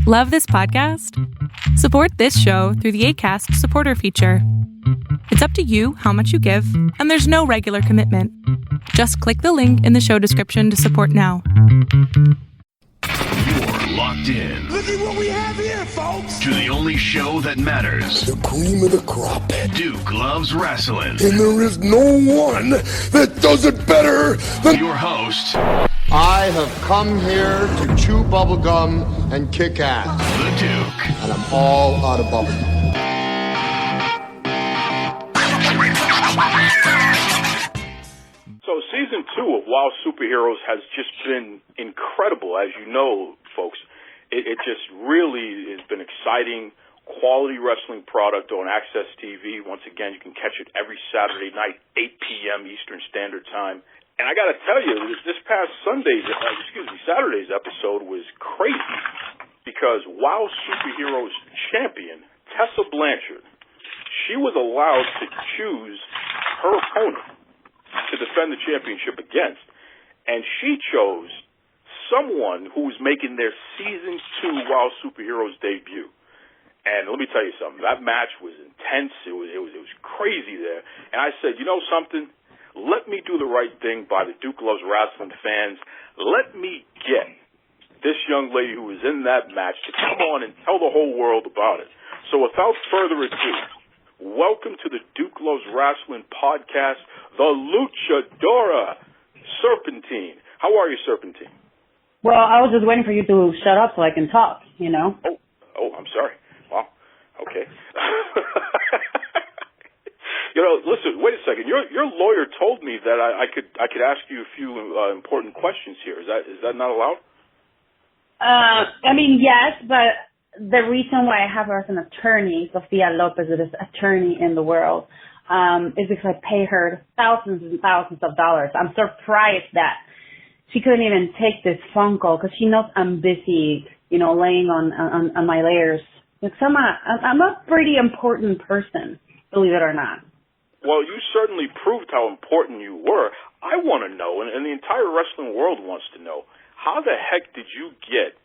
Love this podcast? Support this show through the Acast supporter feature. It's up to you how much you give, and there's no regular commitment. Just click the link in the show description to support now. You're locked in. Look at what we have here, folks. To the only show that matters. The cream of the crop. Duke loves wrestling. And there is no one that does it better than your host. I have come here to chew bubblegum and kick ass. The Duke. And I'm all out of bubblegum. So season 2 of WoW Superheroes has just been incredible, as you know, folks. It just really has been exciting, quality wrestling product on Access TV. Once again, you can catch it every Saturday night, 8 p.m. Eastern Standard Time. And I got to tell you, this past Saturday's episode was crazy because WoW Superheroes champion, Tessa Blanchard, she was allowed to choose her opponent to defend the championship against, and she chose someone who was making their Season 2 WoW Superheroes debut. And let me tell you something, that match was intense, it was crazy there, and I said, you know something? Let me do the right thing by the Duke Loves Rasslin fans. Let me get this young lady who was in that match to come on and tell the whole world about it. So without further ado, welcome to the Duke Loves Rasslin podcast, the Luchadora, Serpentine. How are you, Serpentine? Well, I was just waiting for you to shut up so I can talk, you know? Oh, I'm sorry. Wow. Okay. You know, listen, wait a second. Your lawyer told me that I could ask you a few important questions here. Is that not allowed? Yes, but the reason why I have her as an attorney, Sofia Lopez, the best attorney in the world, is because I pay her thousands and thousands of dollars. I'm surprised that she couldn't even take this phone call because she knows I'm busy, you know, laying on my layers. Because I'm a pretty important person, believe it or not. Well, you certainly proved how important you were. I want to know, and the entire wrestling world wants to know, how the heck did you get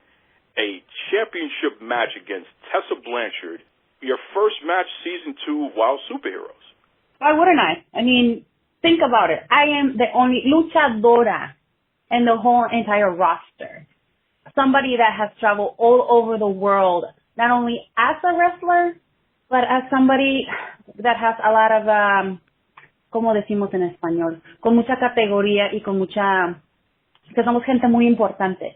a championship match against Tessa Blanchard, your first match, Season 2 of WoW Superheroes? Why wouldn't I? I mean, think about it. I am the only luchadora in the whole entire roster. Somebody that has traveled all over the world, not only as a wrestler, but as somebody that has a lot of, ¿cómo decimos en español? Con mucha categoría y con mucha, que somos gente muy importante.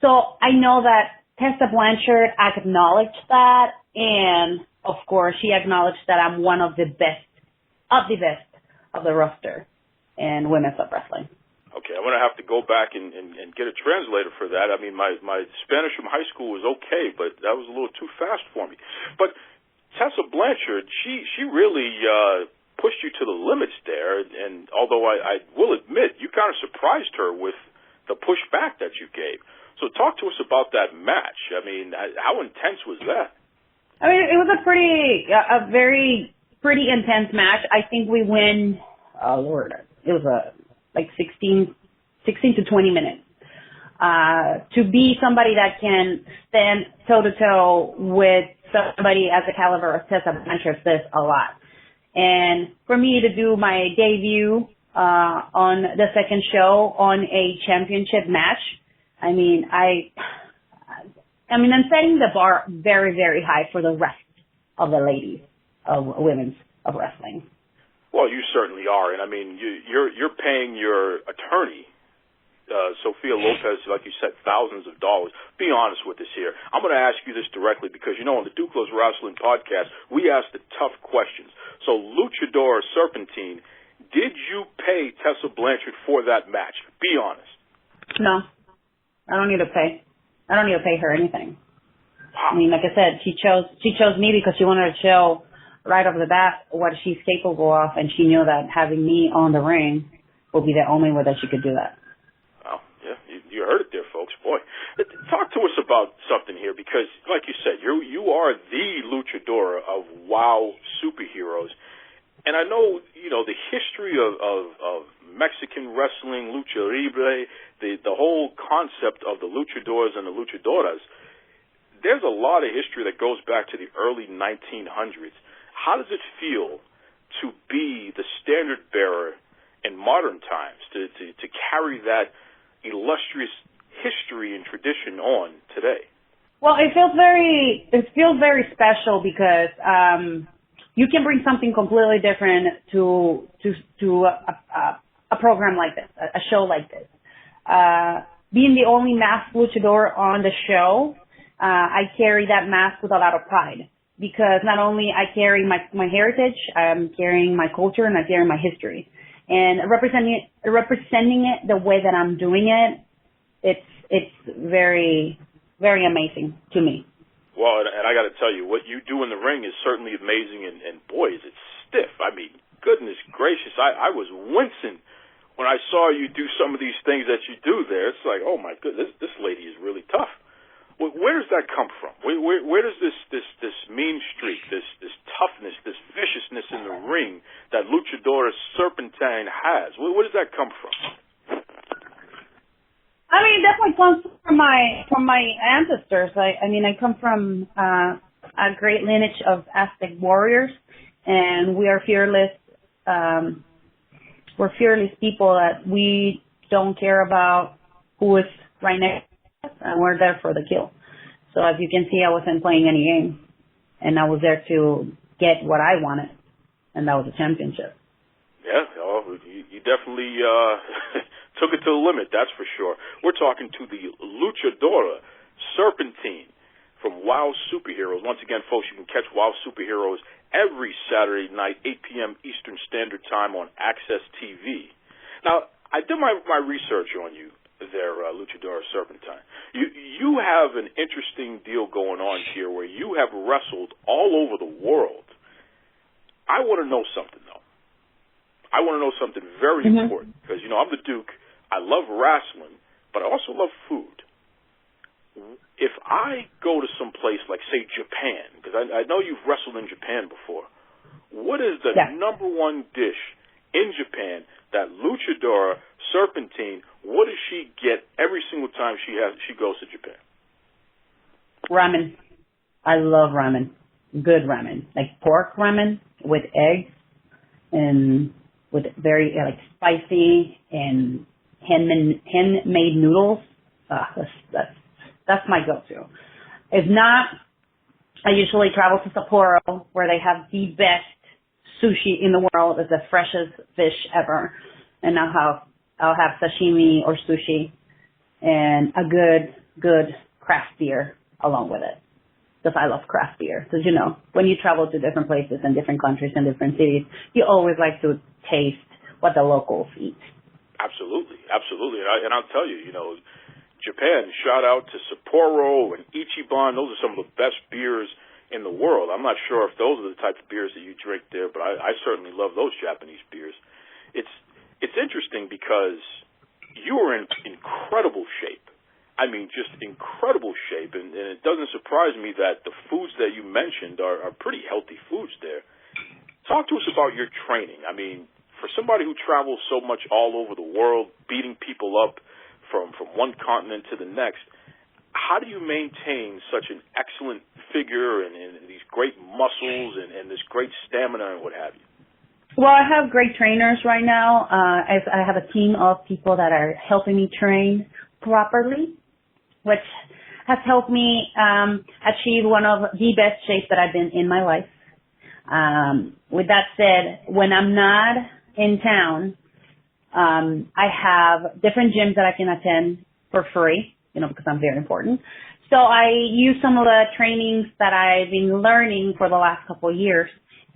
So I know that Tessa Blanchard acknowledged that, and of course she acknowledged that I'm one of the best of the roster in women's of wrestling. Okay, I'm going to have to go back and get a translator for that. I mean, my Spanish from high school was okay, but that was a little too fast for me. But Tessa Blanchard, she really pushed you to the limits there, and although I will admit, you kind of surprised her with the pushback that you gave. So talk to us about that match. I mean, how intense was that? I mean, it was a very pretty intense match. I think we win, oh Lord, it was like 16 to 20 minutes. To be somebody that can stand toe-to-toe with somebody as a caliber of Tessa Blanchard says a lot. And for me to do my debut on the second show on a championship match, I'm setting the bar very, very high for the rest of the ladies of women's of wrestling. Well, you certainly are, and I mean, you're paying your attorney, Sofia Lopez, like you said, thousands of dollars. Be honest with us here. I'm going to ask you this directly because, you know, on the Duke Loves Wrestling podcast, we ask the tough questions. So, Luchadora, Serpentine, did you pay Tessa Blanchard for that match? Be honest. No, I don't need to pay. I don't need to pay her anything. Wow. I mean, like I said, she chose me because she wanted to show right off the bat what she's capable of, and she knew that having me on the ring would be the only way that she could do that. Well, yeah, you heard it there, folks. Boy, talk to us about something here because, like you said, you are the luchadora of WoW Superheroes, and I know, you know, the history of Mexican wrestling, lucha libre, the whole concept of the luchadores and the luchadoras. there's a lot of history that goes back to the early 1900s. How does it feel to be the standard bearer in modern times, to carry that illustrious history and tradition on today? Well, it feels very special because you can bring something completely different to a program like this, a show like this. Being the only masked luchador on the show, I carry that mask with a lot of pride because not only I carry my heritage, I'm carrying my culture and I carry my history. And representing it the way that I'm doing it, it's very, very amazing to me. Well, and I got to tell you, what you do in the ring is certainly amazing, and boy, is it stiff. I mean, goodness gracious, I was wincing when I saw you do some of these things that you do there. It's like, oh my goodness, this lady is really tough. Where does that come from? Where does this mean streak, this toughness, this viciousness in the ring that Luchadora Serpentine has? Where does that come from? I mean, it definitely comes from my ancestors. I mean, I come from a great lineage of Aztec warriors, and we are fearless. We're fearless people that we don't care about who is right next to us, and we're there for the kill. So as you can see, I wasn't playing any game, and I was there to get what I wanted, and that was a championship. Yeah, you definitely took it to the limit, that's for sure. We're talking to the Luchadora Serpentine from WOW Superheroes. Once again, folks, you can catch WOW Superheroes every Saturday night, 8 p.m. Eastern Standard Time on Access TV. Now, I did my research on you there, Luchadora Serpentine. You have an interesting deal going on here where you have wrestled all over the world. I want to know something, though. I want to know something very important because, I'm the Duke. I love Rasslin, but I also love food. If I go to some place like, say, Japan, because I know you've wrestled in Japan before, what is the number one dish in Japan that Luchadora Serpentine, what does she get every single time she goes to Japan? Ramen. I love ramen. Good ramen. Like pork ramen with eggs and with very spicy and handmade noodles. That's my go-to. If not, I usually travel to Sapporo where they have the best sushi in the world. It's the freshest fish ever. And I'll have sashimi or sushi and a good craft beer along with it. Because I love craft beer. Because, when you travel to different places and different countries and different cities, you always like to taste what the locals eat. Absolutely. And I'll tell you, Japan, shout out to Sapporo and Ichiban. Those are some of the best beers in the world. I'm not sure if those are the types of beers that you drink there, but I certainly love those Japanese beers. It's interesting because you are in incredible shape. I mean, just incredible shape, and it doesn't surprise me that the foods that you mentioned are pretty healthy foods there. Talk to us about your training. I mean, for somebody who travels so much all over the world, beating people up from one continent to the next, how do you maintain such an excellent figure and these great muscles and this great stamina and what have you? Well, I have great trainers right now. I have a team of people that are helping me train properly, which has helped me achieve one of the best shapes that I've been in my life. With that said, when I'm not in town, I have different gyms that I can attend for free, because I'm very important. So I use some of the trainings that I've been learning for the last couple of years,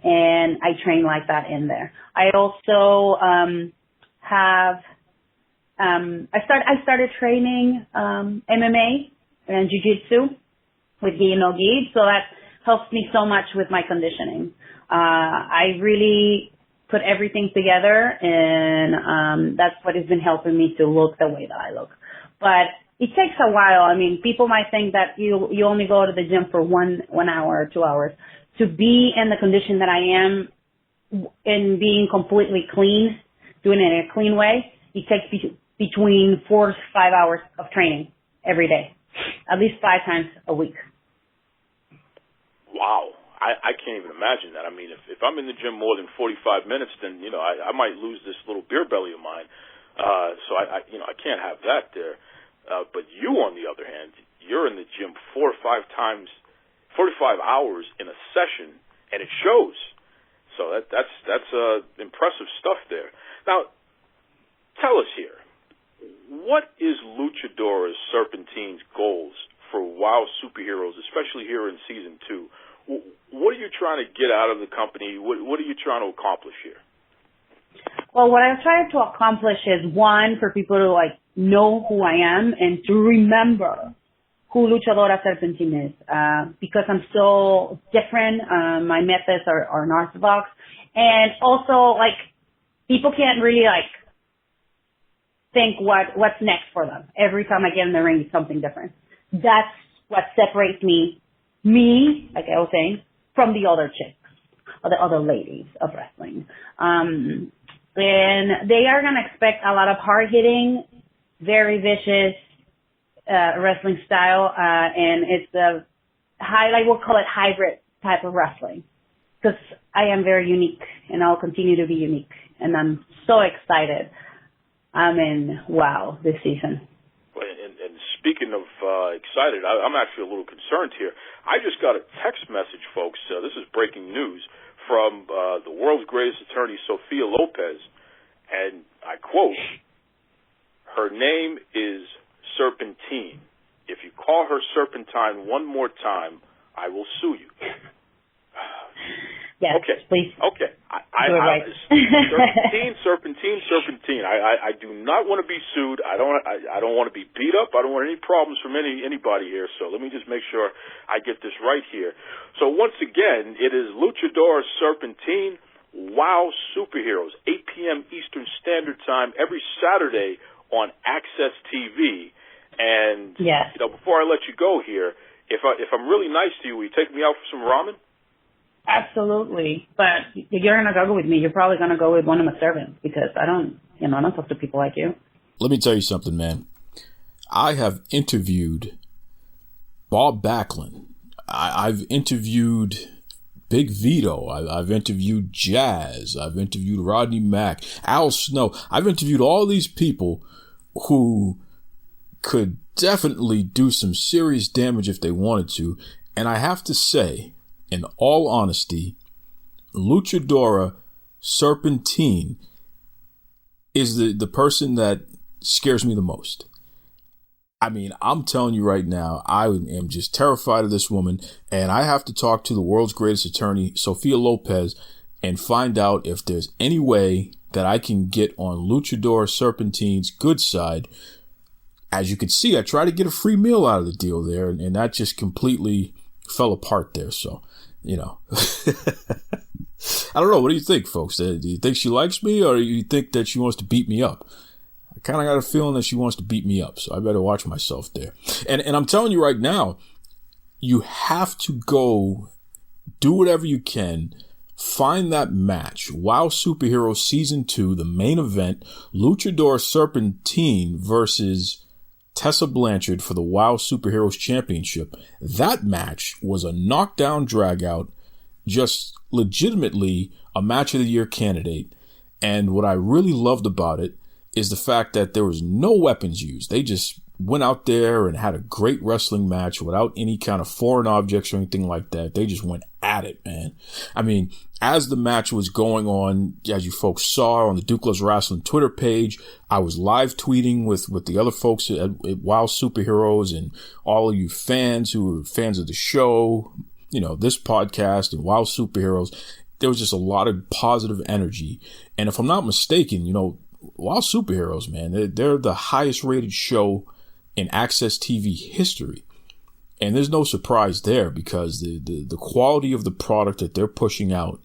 and I train like that in there. I also I started training MMA and jiu-jitsu with gi no gi, so that helps me so much with my conditioning. I really put everything together, and that's what has been helping me to look the way that I look. But it takes a while. I mean, people might think that you only go to the gym for 1 hour or 2 hours. To be in the condition that I am and being completely clean, doing it in a clean way, it takes between 4 to 5 hours of training every day, at least 5 times a week. Wow. I can't even imagine that. I mean, if I'm in the gym more than 45 minutes, then, I might lose this little beer belly of mine. So I can't have that there. But you, on the other hand, you're in the gym 4 or 5 times, 45 hours in a session, and it shows. So that's impressive stuff there. Now, tell us here, what is Luchadora's Serpentine's goals for WoW Superheroes, especially here in Season 2? What are you trying to get out of the company? What are you trying to accomplish here? Well, what I'm trying to accomplish is, one, for people to know who I am and to remember who Luchadora Serpentine is, because I'm so different. My methods are unorthodox, and also people can't really think what's next for them. Every time I get in the ring, it's something different. That's what separates me, like I was saying, from the other chicks, or the other ladies of wrestling. And they are going to expect a lot of hard-hitting, very vicious wrestling style, and it's a we'll call it hybrid type of wrestling, because I am very unique, and I'll continue to be unique, and I'm so excited. I'm in WoW this season. And speaking of excited, I'm actually a little concerned here. I just got a text message, folks. This is breaking news from the world's greatest attorney, Sophia Lopez, and I quote, "Her name is Serpentine. If you call her Serpentine one more time, I will sue you." Yes, okay. Please. Okay. Serpentine. I do not want to be sued. I don't want to be beat up. I don't want any problems from anybody here. So let me just make sure I get this right here. So once again, it is Luchadora Serpentine, WoW Superheroes, 8 p.m. Eastern Standard Time every Saturday on Access TV. And yes. Before I let you go here, if I'm really nice to you, will you take me out for some ramen? Absolutely. But if you're going to go with me, you're probably going to go with one of my servants, because I don't talk to people like you. Let me tell you something, man. I have interviewed Bob Backlund. I've interviewed Big Vito. I've interviewed Jazz. I've interviewed Rodney Mack, Al Snow. I've interviewed all these people who could definitely do some serious damage if they wanted to. And I have to say, in all honesty, Luchadora Serpentine is the person that scares me the most. I mean, I'm telling you right now, I am just terrified of this woman, and I have to talk to the world's greatest attorney, Sophia Lopez, and find out if there's any way that I can get on Luchadora Serpentine's good side. As you can see, I tried to get a free meal out of the deal there, and that just completely fell apart there. So, I don't know. What do you think, folks? Do you think she likes me, or do you think that she wants to beat me up? I kind of got a feeling that she wants to beat me up, so I better watch myself there. And I'm telling you right now, you have to go do whatever you can. Find that match. WoW Superheroes Season 2, the main event, Luchadora Serpentine versus Tessa Blanchard for the WoW Superheroes Championship. That match was a knockdown dragout, just legitimately a match of the year candidate. And what I really loved about it is the fact that there was no weapons used. They just went out there and had a great wrestling match without any kind of foreign objects or anything like that. They just went at it, man. I mean, as the match was going on, as you folks saw on the Duke Loves Rasslin Twitter page, I was live tweeting with the other folks at WoW Superheroes and all of you fans who are fans of the show, this podcast and WoW Superheroes. There was just a lot of positive energy. And if I'm not mistaken, WoW Superheroes, man, they're the highest rated show in Access TV history. And there's no surprise there, because the quality of the product that they're pushing out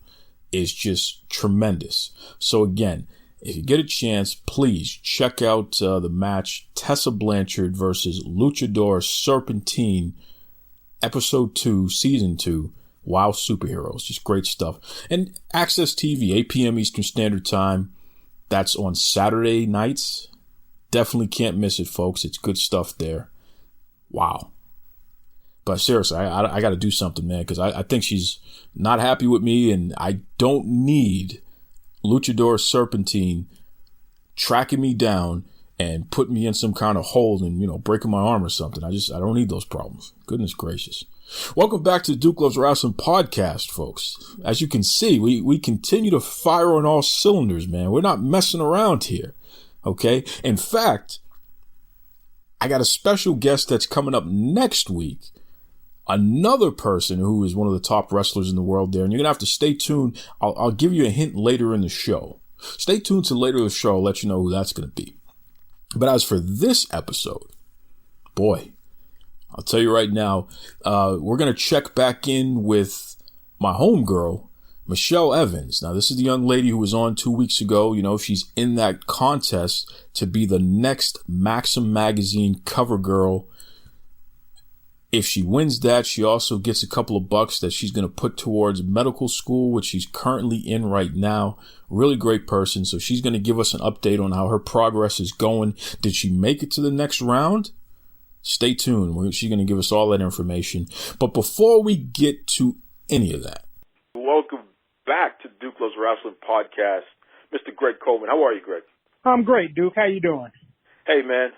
is just tremendous. So again, if you get a chance, please check out the match Tessa Blanchard versus Luchadora Serpentine, Episode 2, Season 2, WoW Superheroes. Just great stuff. And Access TV, 8 p.m. Eastern Standard Time. That's on Saturday nights. Definitely can't miss it, folks. It's good stuff there. Wow. But seriously, I got to do something, man, because I think she's not happy with me, and I don't need Luchadora Serpentine tracking me down and putting me in some kind of hole and, you know, breaking my arm or something. I don't need those problems. Goodness gracious. Welcome back to the Duke Loves Rasslin podcast, folks. As you can see, we continue to fire on all cylinders, man. We're not messing around here, okay? In fact, I got a special guest that's coming up next week. Another person who is one of the top wrestlers in the world there. And you're going to have to stay tuned. I'll give you a hint later in the show. Stay tuned to later in the show. I'll let you know who that's going to be. But as for this episode, boy, I'll tell you right now, we're going to check back in with my homegirl, Michelle Evans. Now, this is the young lady who was on 2 weeks ago. You know, she's in that contest to be the next Maxim magazine cover girl. If she wins that, she also gets a couple of bucks that she's going to put towards medical school, which she's currently in right now. Really great person. So she's going to give us an update on how her progress is going. Did she make it to the next round? Stay tuned. She's going to give us all that information. But before we get to any of that. Welcome back to Duke Loves Rasslin podcast. Mr. Greg Coleman. How are you, Greg? I'm great, Duke. How you doing? Hey, man.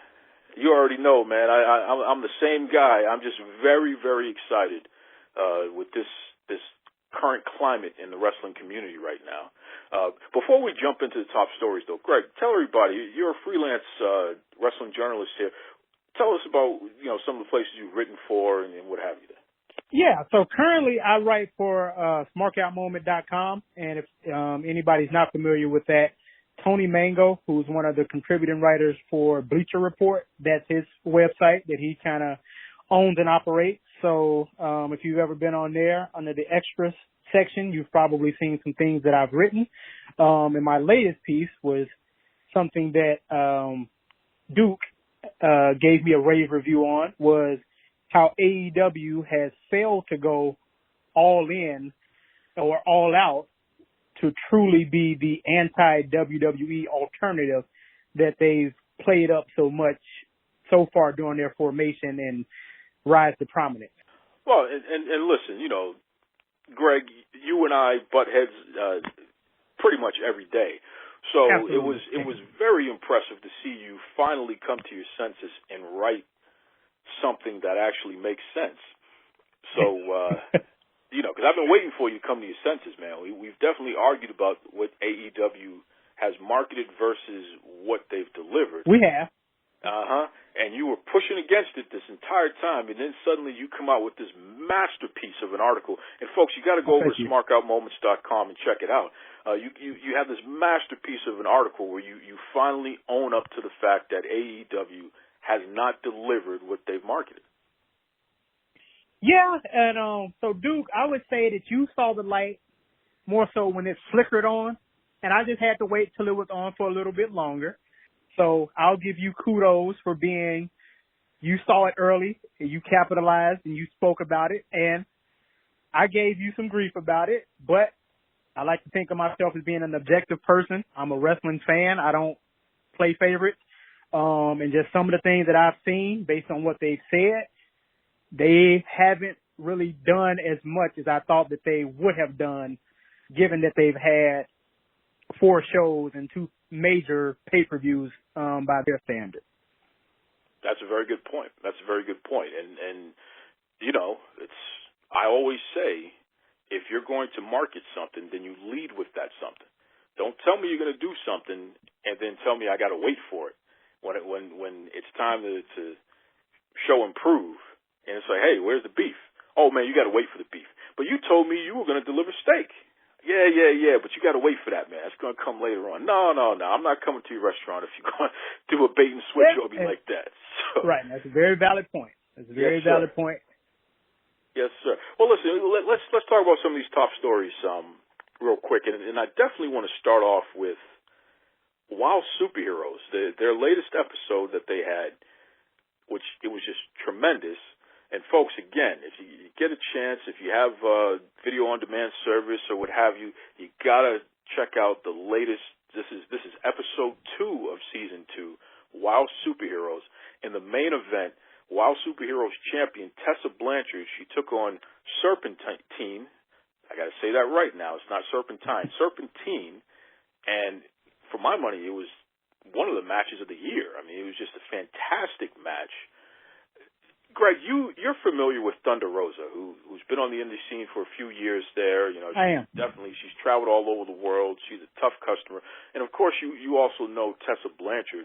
You already know, man. I'm the same guy. I'm just very, very excited with this current climate in the wrestling community right now. Before we jump into the top stories, though, Greg, tell everybody, you're a freelance wrestling journalist here. Tell us about, you know, some of the places you've written for and what have you there. Yeah, so currently I write for smarkoutmoment.com, and if anybody's not familiar with that, Tony Mango, who's one of the contributing writers for Bleacher Report, that's his website that he kind of owns and operates. So if you've ever been on there under the extras section, you've probably seen some things that I've written. And my latest piece was something that Duke gave me a rave review on, was how AEW has failed to go all in or all out to truly be the anti-WWE alternative that they've played up so much so far during their formation and rise to prominence. Well, and listen, you know, Greg, you and I butt heads pretty much every day. So Absolutely. it was very impressive to see you finally come to your senses and write something that actually makes sense. So, you know, because I've been waiting for you to come to your senses, man. We've definitely argued about what AEW has marketed versus what they've delivered. We have. And you were pushing against it this entire time, and then suddenly you come out with this masterpiece of an article. And folks, you got to go over to smarkoutmoments.com and check it out. You have this masterpiece of an article where you finally own up to the fact that AEW has not delivered what they've marketed. Yeah, and so Duke, I would say that you saw the light more so when it flickered on, and I just had to wait till it was on for a little bit longer. So I'll give you kudos for you saw it early, and you capitalized, and you spoke about it, and I gave you some grief about it, but I like to think of myself as being an objective person. I'm a wrestling fan. I don't play favorites. And just some of the things that I've seen based on what they've said, they haven't really done as much as I thought that they would have done, given that they've had 4 shows and 2 major pay-per-views by their standards. That's a very good point. And you know, I always say, if you're going to market something, then you lead with that something. Don't tell me you're going to do something and then tell me I got to wait for it. When it's time to show and prove, and it's like, hey, where's the beef? Oh man, you got to wait for the beef. But you told me you were going to deliver steak. Yeah, but you got to wait for that, man. It's going to come later on. No, I'm not coming to your restaurant if you're going to do a bait and switch on me like that. So, right, that's a very valid point. Valid point. Yes, sir. Well, listen, let's talk about some of these top stories real quick, and I definitely want to start off with Wow Superheroes, their latest episode that they had, which it was just tremendous. And folks, again, if you get a chance, if you have video on demand service or what have you, you gotta check out the latest. This is episode 2 of season 2, Wow Superheroes. And the main event WoW Superheroes champion Tessa Blanchard. She took on Serpentine. I got to say that right now. It's not Serpentine. Serpentine. And for my money, it was one of the matches of the year. I mean, it was just a fantastic match. Greg, you're familiar with Thunder Rosa, who's been on the indie scene for a few years there. You know, I am. Definitely, she's traveled all over the world. She's a tough customer. And, of course, you also know Tessa Blanchard.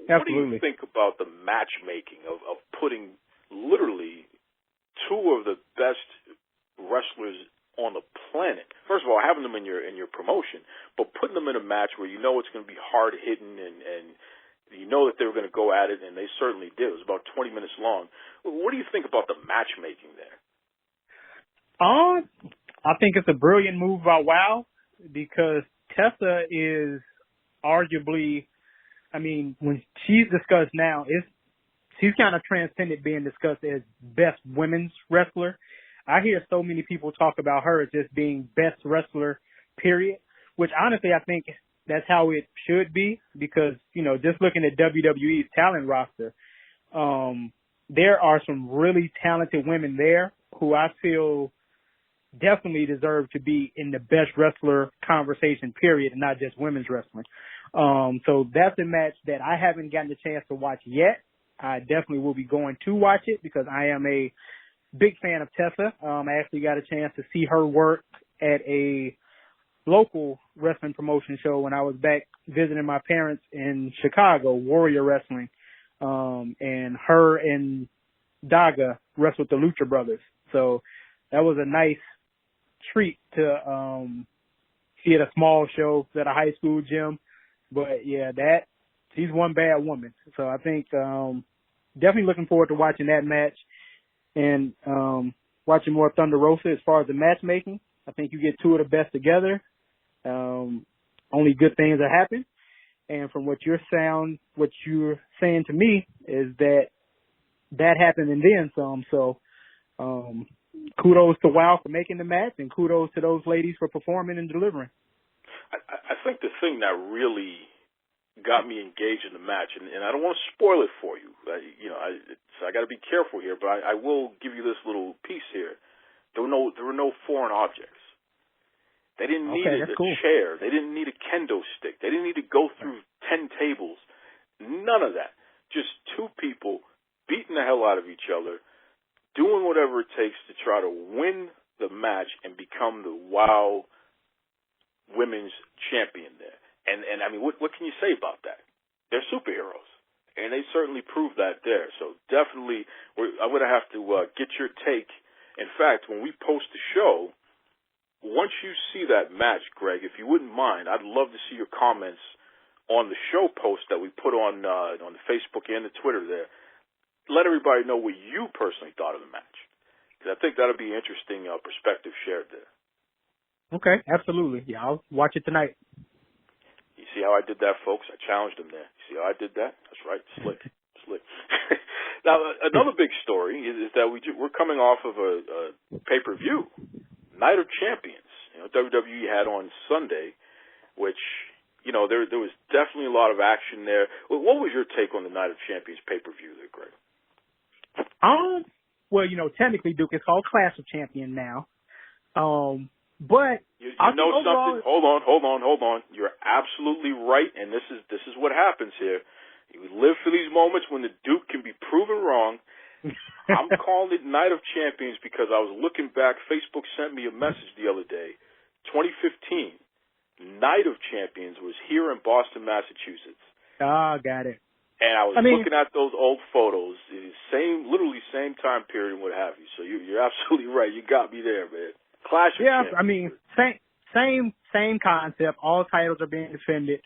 Absolutely. What do you think about the matchmaking of putting literally two of the best wrestlers on the planet? First of all, having them in your promotion, but putting them in a match where you know it's going to be hard hitting and you know that they were going to go at it, and they certainly did. It was about 20 minutes long. What do you think about the matchmaking there? I think it's a brilliant move by WoW because Tessa is arguably, I mean, when she's discussed now, she's kind of transcended being discussed as best women's wrestler. I hear so many people talk about her as just being best wrestler, period, which honestly I think that's how it should be because, you know, just looking at WWE's talent roster, there are some really talented women there who I feel definitely deserve to be in the best wrestler conversation, period, and not just women's wrestling. So that's a match that I haven't gotten a chance to watch yet. I definitely will be going to watch it because I am a big fan of Tessa. I actually got a chance to see her work at a local wrestling promotion show when I was back visiting my parents in Chicago, Warrior Wrestling. And her and Daga wrestled the Lucha Brothers. So that was a nice treat to see at a small show at a high school gym. But yeah, she's one bad woman. So I think definitely looking forward to watching that match and watching more Thunder Rosa as far as the matchmaking. I think you get two of the best together. Only good things that happen. And from what you're saying to me is that happened and then some. So kudos to WoW for making the match and kudos to those ladies for performing and delivering. I think the thing that really got me engaged in the match, and I don't want to spoil it for you. I got to be careful here, but I will give you this little piece here. There were no foreign objects. They didn't need a chair. They didn't need a kendo stick. They didn't need to go through 10 tables. None of that. Just two people beating the hell out of each other, doing whatever it takes to try to win the match and become the WoW women's champion there. And I mean, what can you say about that? They're superheroes, and they certainly proved that there. So definitely, I'm going to have to get your take. In fact, when we post the show, once you see that match, Greg, if you wouldn't mind, I'd love to see your comments on the show post that we put on the Facebook and the Twitter there. Let everybody know what you personally thought of the match, because I think that'll be interesting perspective shared there. Okay, absolutely. Yeah, I'll watch it tonight. You see how I did that, folks? I challenged them there. You see how I did that? That's right. Slick. Now, another big story is that we're coming off of a pay-per-view, Night of Champions. WWE had on Sunday, which, there was definitely a lot of action there. What was your take on the Night of Champions pay-per-view there, Greg? Well, technically, Duke, it's called Clash of Champions now. But you know something? Hold on. You're absolutely right, and this is what happens here. You live for these moments when the Duke can be proven wrong. I'm calling it Night of Champions because I was looking back. Facebook sent me a message the other day. 2015, Night of Champions was here in Boston, Massachusetts. Got it. And I was looking at those old photos, literally same time period and what have you. So you're absolutely right. You got me there, man. Clash of Champions. I mean, same concept. All titles are being defended.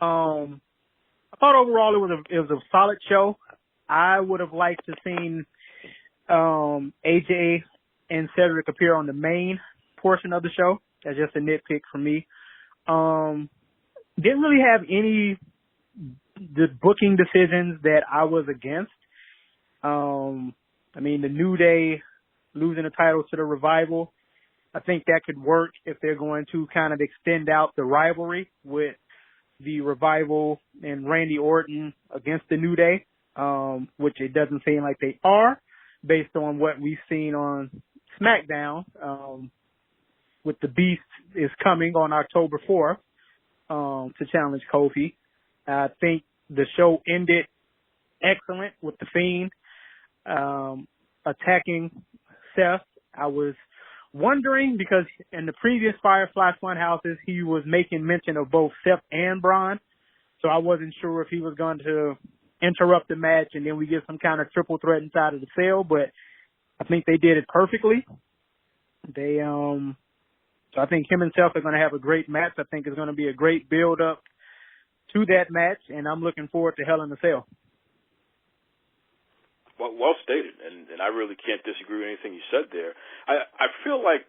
I thought overall it was a solid show. I would have liked to seen AJ and Cedric appear on the main portion of the show. That's just a nitpick for me. Didn't really have the booking decisions that I was against. I mean, the New Day losing the title to the Revival, I think that could work if they're going to kind of extend out the rivalry with the Revival and Randy Orton against the New Day. which it doesn't seem like they are based on what we've seen on SmackDown. With the Beast is coming on October 4th to challenge Kofi. I think the show ended excellent with the Fiend attacking Seth. I was wondering because in the previous Firefly Funhouses, he was making mention of both Seth and Braun. So I wasn't sure if he was going to interrupt the match and then we get some kind of triple threat inside of the cell, but I think they did it perfectly. So I think him and Seth are going to have a great match. I think it's going to be a great build up to that match, and I'm looking forward to Hell in a Cell. Well stated, and I really can't disagree with anything you said there. I feel like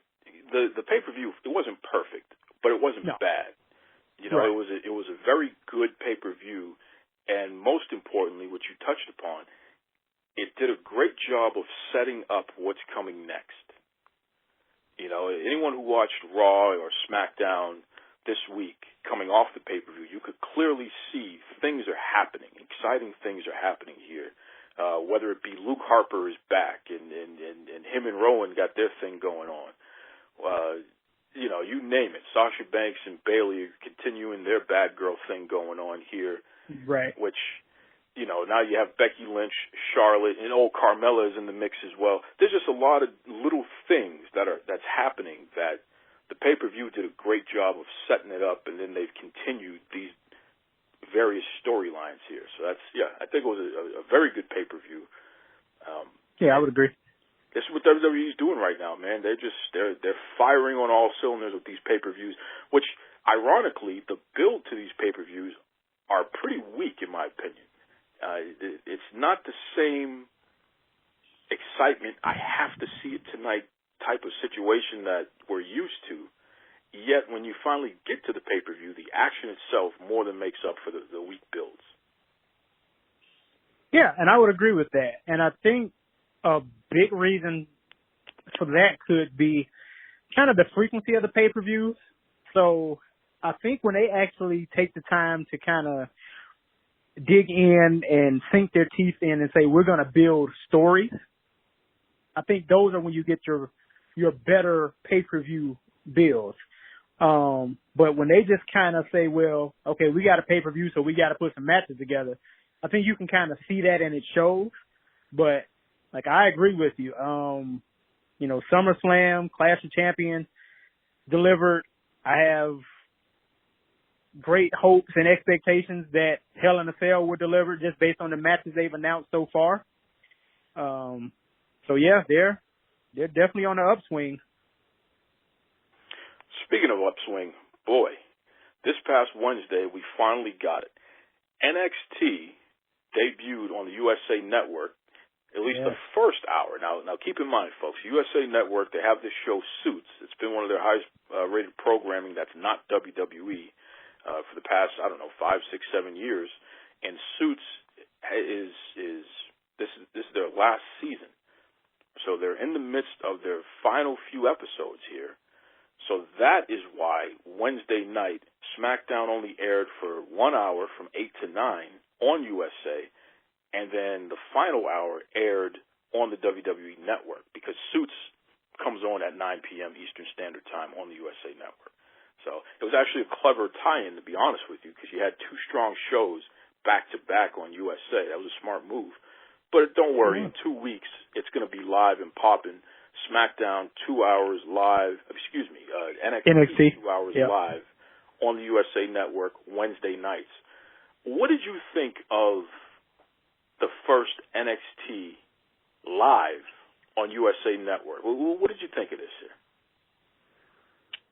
the pay-per-view, it wasn't perfect, but it wasn't bad. You know, right. It was a very good pay-per-view, and most importantly, what you touched upon, it did a great job of setting up what's coming next. You know, anyone who watched Raw or SmackDown this week coming off the pay-per-view, you could clearly see things are happening, exciting things are happening here. Whether it be Luke Harper is back and him and Rowan got their thing going on. You know, you name it. Sasha Banks and Bayley are continuing their bad girl thing going on here. Right. Which, you know, now you have Becky Lynch, Charlotte, and Carmella is in the mix as well. There's just a lot of little things that's happening that the pay-per-view did a great job of setting it up, and then they've continued these various storylines here. So I think it was a very good pay-per-view. I would agree. This is what WWE is doing right now, man. They're firing on all cylinders with these pay-per-views, which ironically, the build to these pay-per-views are pretty weak in my opinion. It's not the same excitement, I have to see it tonight type of situation that we're used to. Yet when you finally get to the pay-per-view, the action itself more than makes up for the weak builds. Yeah, and I would agree with that. And I think a big reason for that could be kind of the frequency of the pay-per-views. So I think when they actually take the time to kind of dig in and sink their teeth in and say, we're going to build stories, I think those are when you get your better pay-per-view builds. But when they just kind of say, well, okay, we got a pay-per-view, so we got to put some matches together, I think you can kind of see that and it shows. But, like, I agree with you. You know, SummerSlam, Clash of Champions delivered. I have great hopes and expectations that Hell in a Cell will deliver just based on the matches they've announced so far. So, yeah, they're definitely on the upswing. Speaking of upswing, boy, this past Wednesday we finally got it. NXT debuted on the USA Network, at least the first hour. Now keep in mind, folks, USA Network, they have this show Suits. It's been one of their highest rated programming that's not WWE for the past, 5, 6, 7 years. And Suits this is their last season. So they're in the midst of their final few episodes here. So that is why Wednesday night, SmackDown only aired for 1 hour from 8 to 9 on USA, and then the final hour aired on the WWE Network because Suits comes on at 9 p.m. Eastern Standard Time on the USA Network. So it was actually a clever tie-in, to be honest with you, because you had two strong shows back-to-back on USA. That was a smart move. But don't worry, in 2 weeks, it's going to be live and popping. SmackDown 2 hours live, NXT 2 hours live on the USA Network Wednesday nights. What did you think of the first NXT live on USA Network? What did you think of this here?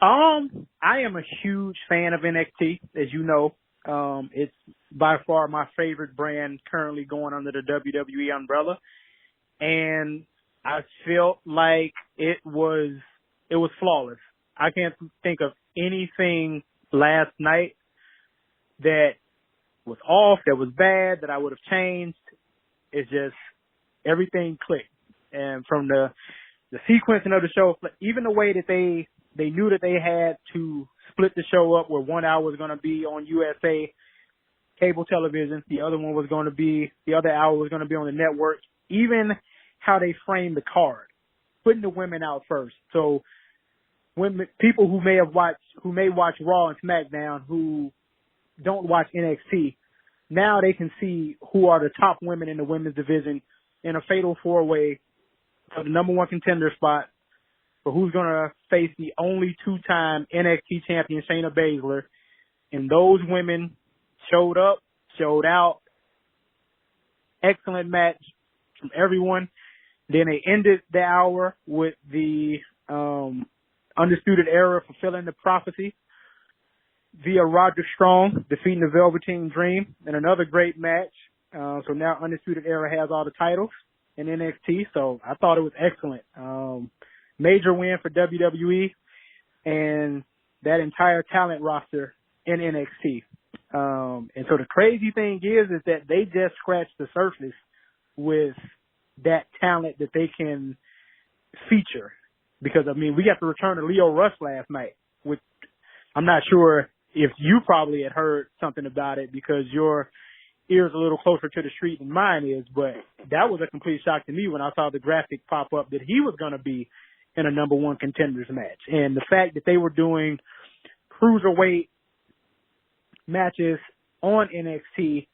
I am a huge fan of NXT, as you know. It's by far my favorite brand currently going under the WWE umbrella. And I felt like it was flawless. I can't think of anything last night that was off, that was bad, that I would have changed. It's just everything clicked. And from the sequencing of the show, even the way that they knew that they had to split the show up where 1 hour was going to be on USA cable television. The other hour was going to be on the network. Even how they framed the card, putting the women out first. So people who may watch Raw and SmackDown who don't watch NXT, now they can see who are the top women in the women's division in a fatal 4-way for the number one contender spot for who's going to face the only 2-time NXT champion, Shayna Baszler. And those women showed up, showed out. Excellent match from everyone. Then they ended the hour with the Undisputed Era fulfilling the prophecy via Roderick Strong defeating the Velveteen Dream in another great match. So now Undisputed Era has all the titles in NXT. So I thought it was excellent. Major win for WWE and that entire talent roster in NXT. And so the crazy thing is that they just scratched the surface with that talent that they can feature. Because, I mean, we got the return of Leo Rush last night, which I'm not sure if you probably had heard something about it because your ear's a little closer to the street than mine is, but that was a complete shock to me when I saw the graphic pop up that he was going to be in a number one contenders match. And the fact that they were doing cruiserweight matches on NXT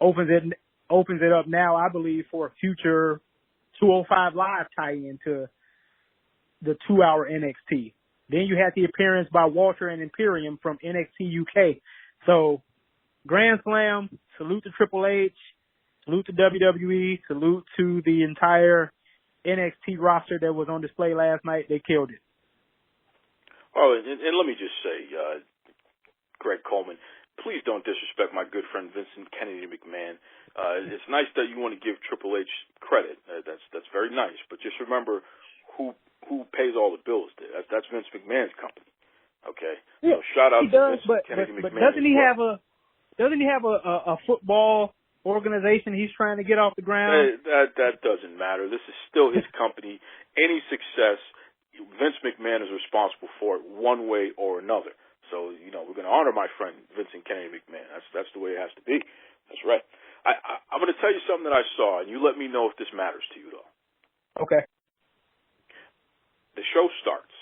opens it up now, I believe, for a future 205 Live tie-in to the 2-hour NXT. Then you had the appearance by Walter and Imperium from NXT UK. So, Grand Slam, salute to Triple H, salute to WWE, salute to the entire NXT roster that was on display last night. They killed it. Oh, and let me just say, Greg Coleman, please don't disrespect my good friend Vincent Kennedy McMahon. It's nice that you want to give Triple H credit. That's very nice. But just remember who pays all the bills there. That's Vince McMahon's company. Okay. Yeah, so shout out to Vince but Kennedy McMahon. doesn't he have a football organization he's trying to get off the ground? That doesn't matter. This is still his company. Any success, Vince McMahon is responsible for it one way or another. So, we're going to honor my friend Vincent Kennedy McMahon. That's the way it has to be. That's right. I'm going to tell you something that I saw, and you let me know if this matters to you, though. Okay. The show starts.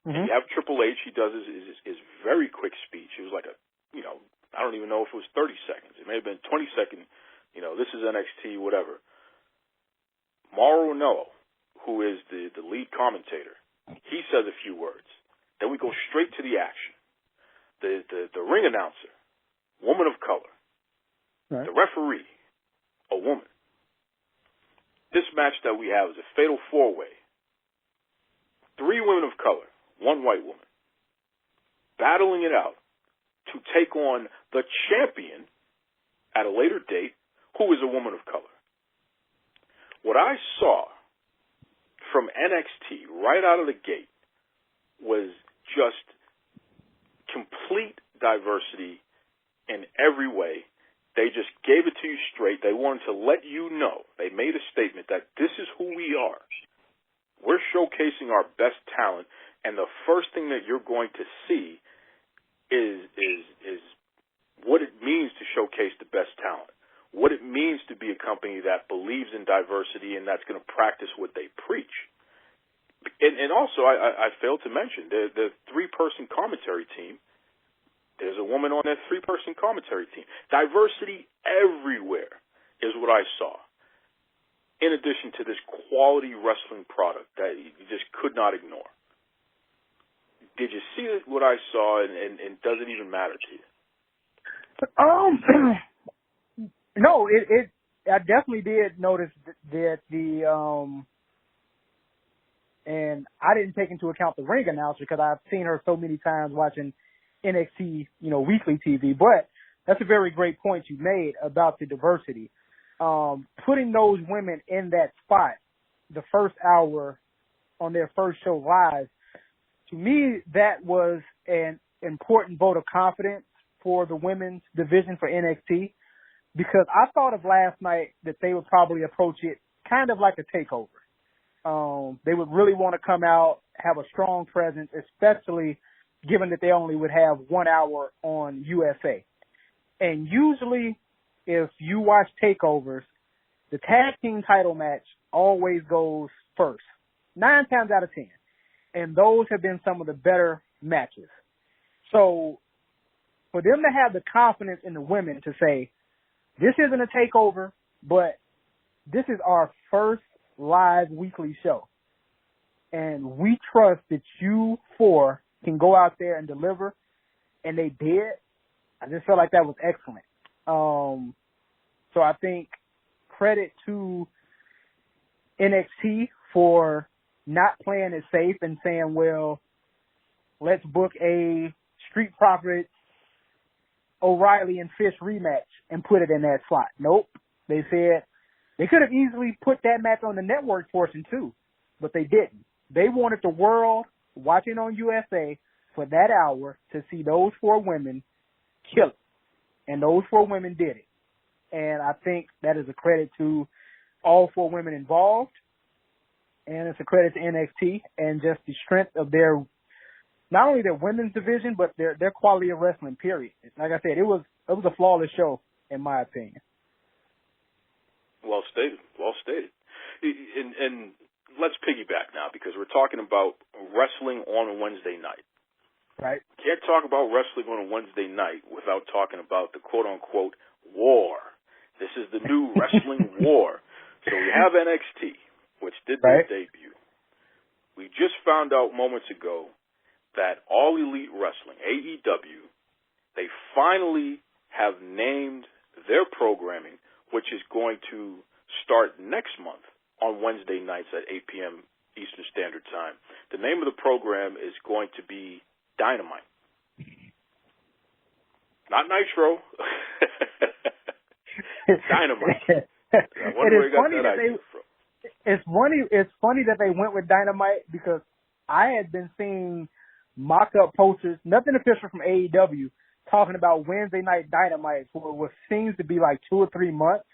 Mm-hmm. And you have Triple H. He does his very quick speech. It was like I don't even know if it was 30 seconds. It may have been 20 second, this is NXT, whatever. Mauro Ranallo, who is the lead commentator, he says a few words. Then we go straight to the action. The ring announcer, woman of color. Right. The referee, a woman. This match that we have is a fatal 4-way. 3 women of color, 1 white woman, battling it out to take on the champion at a later date, who is a woman of color. What I saw from NXT right out of the gate was just complete diversity in every way. They just gave it to you straight. They wanted to let you know. They made a statement that this is who we are. We're showcasing our best talent, and the first thing that you're going to see is what it means to showcase the best talent, what it means to be a company that believes in diversity and that's going to practice what they preach. And also, I failed to mention, the 3-person commentary team, there's a woman on that 3-person commentary team. Diversity everywhere is what I saw. In addition to this quality wrestling product that you just could not ignore. Did you see what I saw, and does it even matter to you? No, I definitely did notice that and I didn't take into account the ring announcer because I've seen her so many times watching NXT, weekly TV. But that's a very great point you made about the diversity. Putting those women in that spot, the first hour on their first show live, to me, that was an important vote of confidence for the women's division for NXT, because I thought of last night that they would probably approach it kind of like a takeover. They would really want to come out, have a strong presence, especially given that they only would have 1 hour on USA. And usually, if you watch takeovers, the tag team title match always goes first, 9 times out of 10. And those have been some of the better matches. So for them to have the confidence in the women to say, this isn't a takeover, but this is our first live weekly show. And we trust that you four can go out there and deliver. And they did. I just felt like that was excellent. So I think credit to NXT for not playing it safe and saying, well, let's book a Street Profits, O'Reilly and Fish rematch and put it in that slot. Nope. They said they could have easily put that match on the network portion too, but they didn't. They wanted the world watching on USA for that hour to see those 4 women kill it. And those 4 women did it. And I think that is a credit to all 4 women involved. And it's a credit to NXT and just the strength of their, not only their women's division, but their quality of wrestling, period. Like I said, it was a flawless show, in my opinion. Well stated. Well stated. And let's piggyback now, because we're talking about wrestling on a Wednesday night. Right. Can't talk about wrestling on a Wednesday night without talking about the quote-unquote war. This is the new wrestling war. So we have NXT, which did their debut. We just found out moments ago that All Elite Wrestling, AEW, they finally have named their programming, which is going to start next month on Wednesday nights at 8 p.m. Eastern Standard Time. The name of the program is going to be Dynamite. Not Nitro. Dynamite. It's funny that they went with Dynamite, because I had been seeing mock-up posters, nothing official from AEW, talking about Wednesday Night Dynamite for what seems to be like 2 or 3 months.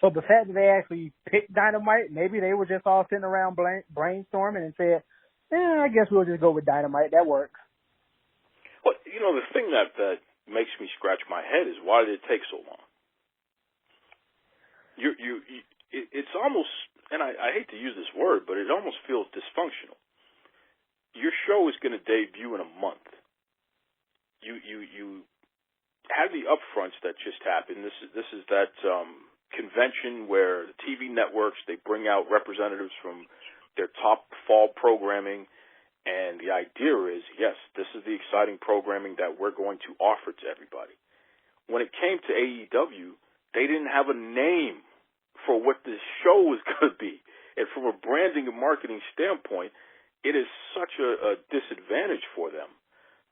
So the fact that they actually picked Dynamite, maybe they were just all sitting around brainstorming and said, I guess we'll just go with Dynamite. That works. Well, the thing that makes me scratch my head is, why did it take so long? It's almost, and I hate to use this word, but it almost feels dysfunctional. Your show is going to debut in a month. You had the upfronts that just happened. This is that convention where the TV networks, they bring out representatives from their top fall programming, and the idea is, yes, this is the exciting programming that we're going to offer to everybody. When it came to AEW, they didn't have a name for what this show was going to be. And from a branding and marketing standpoint, it is such a disadvantage for them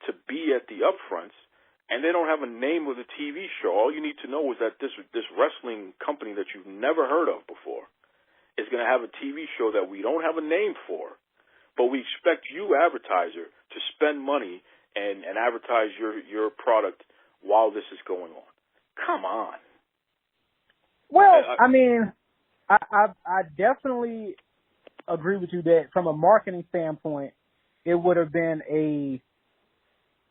to be at the upfronts, and they don't have a name of the TV show. All you need to know is that this wrestling company that you've never heard of before is going to have a TV show that we don't have a name for, but we expect you, advertiser, to spend money and advertise your product while this is going on. Come on. Well, I definitely agree with you that from a marketing standpoint, it would have been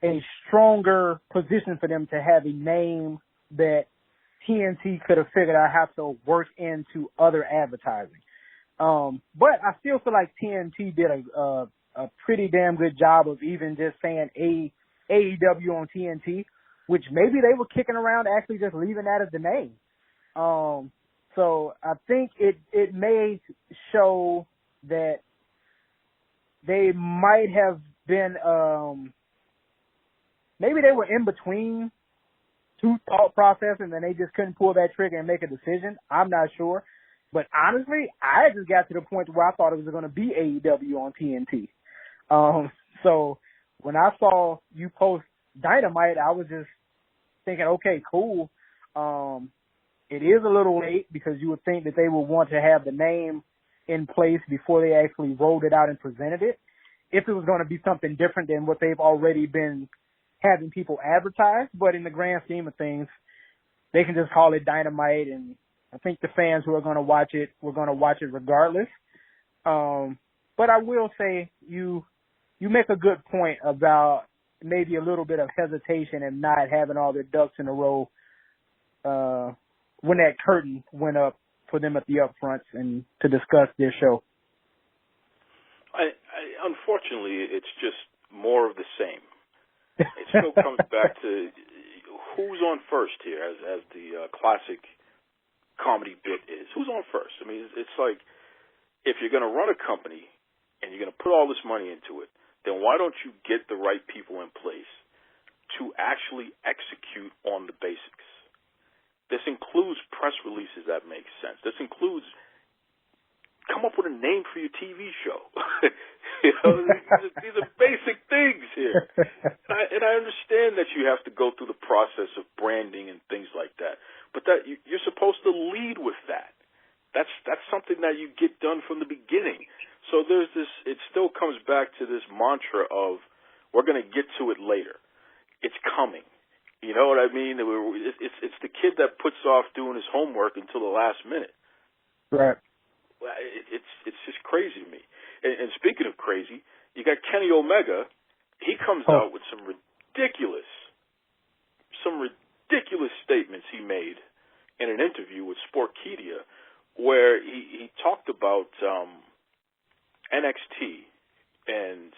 a stronger position for them to have a name that TNT could have figured out how to work into other advertising. But I still feel like TNT did a pretty damn good job of even just saying AEW on TNT, which maybe they were kicking around actually just leaving that as the name. So I think it may show that they might have been, maybe they were in between two thought processes and then they just couldn't pull that trigger and make a decision. I'm not sure. But honestly, I just got to the point where I thought it was going to be AEW on TNT. So when I saw you post Dynamite, I was just thinking, okay, cool. It is a little late because you would think that they would want to have the name in place before they actually rolled it out and presented it. If it was going to be something different than what they've already been having people advertise. But in the grand scheme of things, they can just call it Dynamite, and I think the fans who are going to watch it, we're going to watch it regardless. But I will say you make a good point about maybe a little bit of hesitation and not having all their ducks in a row when that curtain went up for them at the upfronts and to discuss their show? Unfortunately, it's just more of the same. It still comes back to who's on first here, as the classic comedy bit is. Who's on first? I mean, it's like, if you're going to run a company and you're going to put all this money into it, then why don't you get the right people in place to actually execute on the basics? This includes press releases that make sense. This includes come up with a name for your TV show. You know, these are basic things here. And I understand that you have to go through the process of branding and things like that. But that you're supposed to lead with that. That's something that you get done from the beginning. So there's this, it still comes back to this mantra of, we're going to get to it later. It's coming. You know what I mean? It's the kid that puts off doing his homework until the last minute. Right. It's just crazy to me. And speaking of crazy, you got Kenny Omega. He comes out with some ridiculous statements he made in an interview with Sportkeeda, where he talked about NXT, and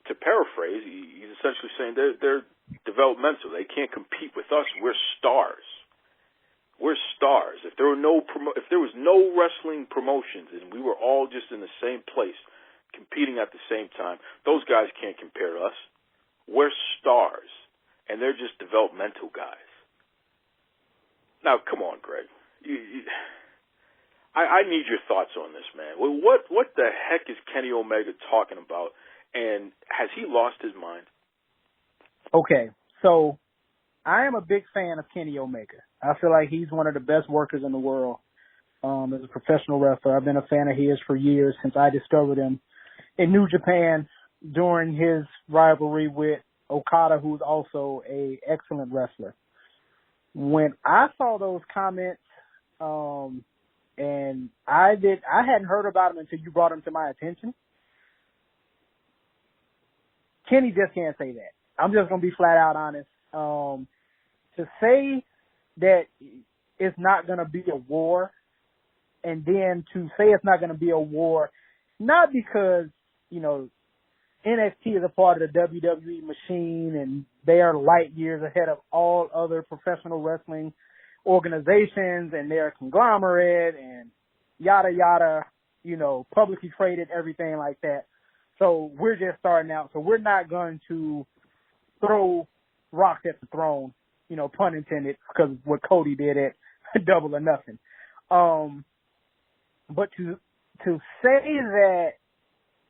to paraphrase, he's essentially saying they're developmental. They can't compete with us. We're stars. We're stars. If there was no wrestling promotions and we were all just in the same place competing at the same time, those guys can't compare to us. We're stars, and they're just developmental guys. Now, come on, Greg. I need your thoughts on this, man. What the heck is Kenny Omega talking about, and has he lost his mind? Okay, so I am a big fan of Kenny Omega. I feel like he's one of the best workers in the world as a professional wrestler. I've been a fan of his for years, since I discovered him in New Japan during his rivalry with Okada, who's also an excellent wrestler. When I saw those comments, and I hadn't heard about him until you brought him to my attention. Kenny just can't say that. I'm just going to be flat out honest. To say that it's not going to be a war, and then to say it's not going to be a war, not because, you know, NXT is a part of the WWE machine and they are light years ahead of all other professional wrestling organizations, and they're a conglomerate and yada yada, you know, publicly traded, everything like that. So we're just starting out. So we're not going to throw rocks at the throne, you know, pun intended, because of what Cody did at Double or Nothing. But to say that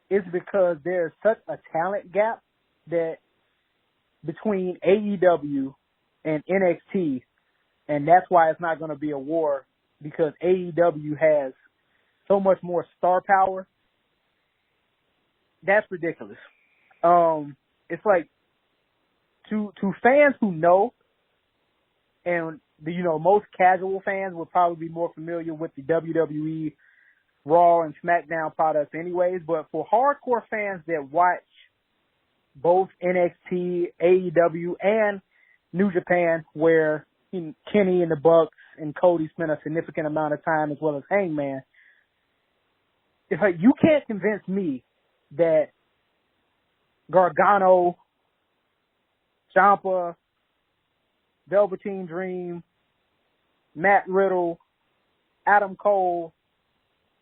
it's because there's such a talent gap that between AEW and NXT, and that's why it's not going to be a war, because AEW has so much more star power, that's ridiculous. It's like, to fans who know, and most casual fans will probably be more familiar with the WWE Raw and SmackDown products anyways, but for hardcore fans that watch both NXT, AEW, and New Japan, where Kenny and the Bucks and Cody spent a significant amount of time, as well as Hangman, it's like, you can't convince me that Gargano, Ciampa, Velveteen Dream, Matt Riddle, Adam Cole